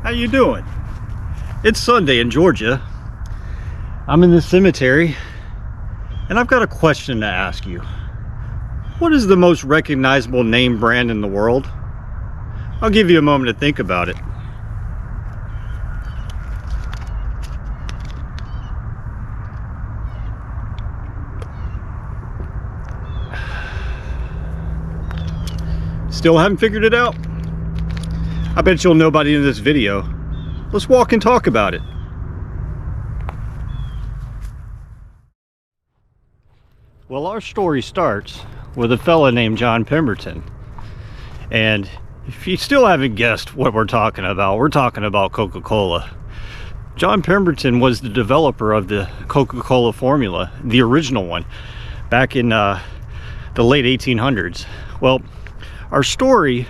How you doing? It's Sunday in Georgia. I'm in the cemetery, and I've got a question to ask you. What is the most recognizable name brand in the world? I'll give you a moment to think about it. Still haven't figured it out? I bet you'll know by the end of this video. Let's walk and talk about it. Well, our story starts with a fella named John Pemberton. And if you still haven't guessed what we're talking about Coca-Cola. John Pemberton was the developer of the Coca-Cola formula, the original one, back in the late 1800s. Well, our story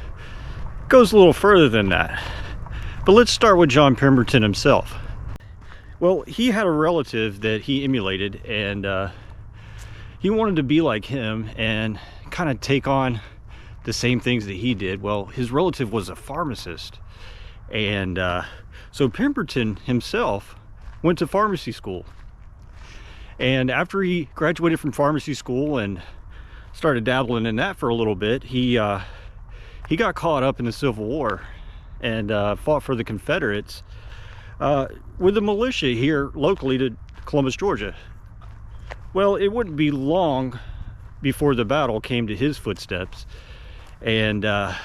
goes a little further than that. But let's start with John Pemberton himself. Well, he had a relative that he emulated, and he wanted to be like him and kind of take on the same things that he did. Well, his relative was a pharmacist, and so Pemberton himself went to pharmacy school. And after he graduated from pharmacy school and started dabbling in that for a little bit, he got caught up in the Civil War and fought for the Confederates with the militia here locally to Columbus, Georgia. Well, it wouldn't be long before the battle came to his footsteps, and it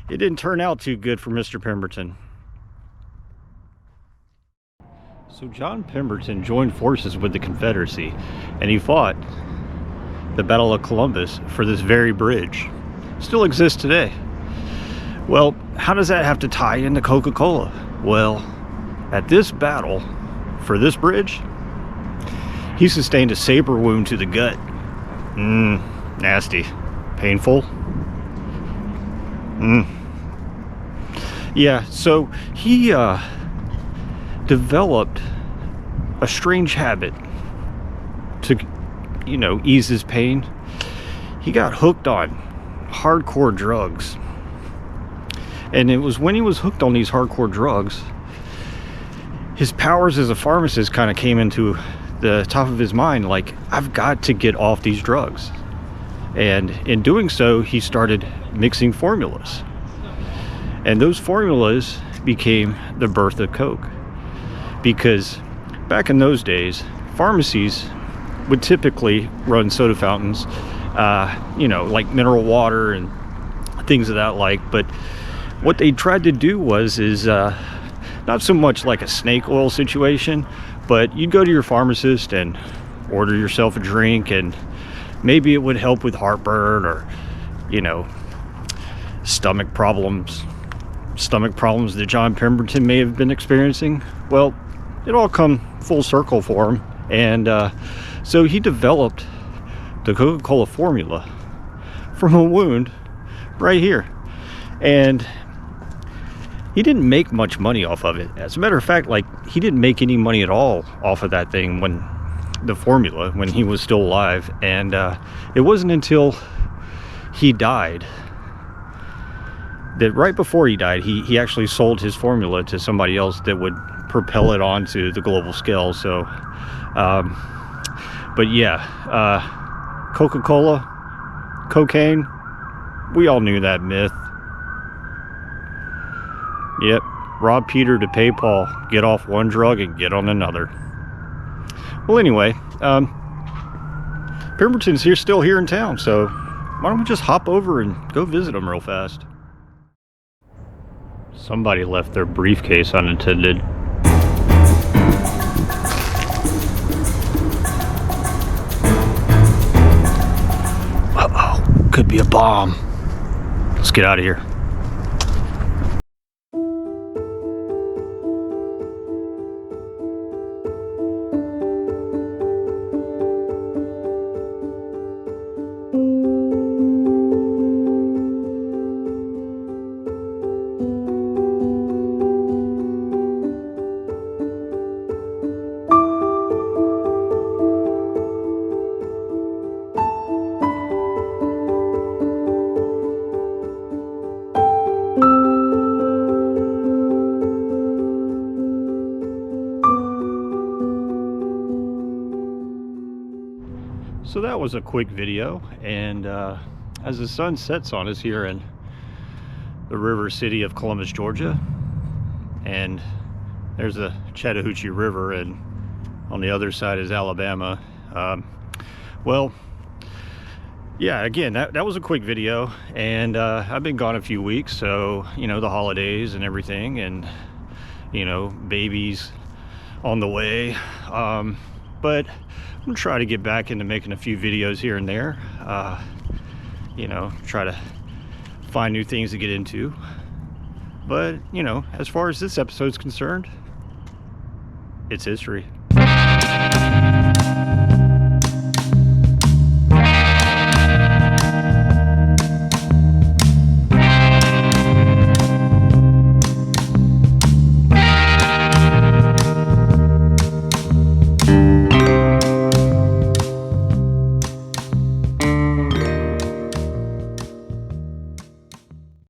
didn't turn out too good for Mr. Pemberton. So John Pemberton joined forces with the Confederacy, and he fought the Battle of Columbus for this very bridge. Still exists today. Well, how does that have to tie into Coca-Cola? Well, at this battle for this bridge, he sustained a saber wound to the gut. Nasty. Painful. Yeah, so he developed a strange habit to, ease his pain. He got hooked on hardcore drugs. And it was when he was hooked on these hardcore drugs, his powers as a pharmacist kind of came into the top of his mind, like, I've got to get off these drugs. And in doing so, he started mixing formulas. And those formulas became the birth of Coke. Because back in those days, pharmacies would typically run soda fountains, like mineral water and things of that like. But what they tried to do was not so much like a snake oil situation, but you'd go to your pharmacist and order yourself a drink, and maybe it would help with heartburn or, stomach problems that John Pemberton may have been experiencing. Well, it all come full circle for him, and so he developed the Coca-Cola formula from a wound right here. And he didn't make much money off of it. As a matter of fact, he didn't make any money at all off of that thing when he was still alive. And it wasn't until he died that right before he died, he actually sold his formula to somebody else that would propel it onto the global scale. So, but yeah, Coca-Cola, cocaine, we all knew that myth. Yep, rob Peter to pay Paul. Get off one drug and get on another. Well, anyway, Pemberton's still here in town, so why don't we just hop over and go visit him real fast? Somebody left their briefcase unattended. Uh-oh, could be a bomb. Let's get out of here. was a quick video, and as the sun sets on us here in the river city of Columbus, Georgia, and there's the Chattahoochee River, and on the other side is Alabama. Well, yeah, again, that was a quick video, and I've been gone a few weeks, so you know, the holidays and everything, and you know, babies on the way, but I'm gonna try to get back into making a few videos here and there, you know, try to find new things to get into. But you know, as far as this episode's concerned, it's history.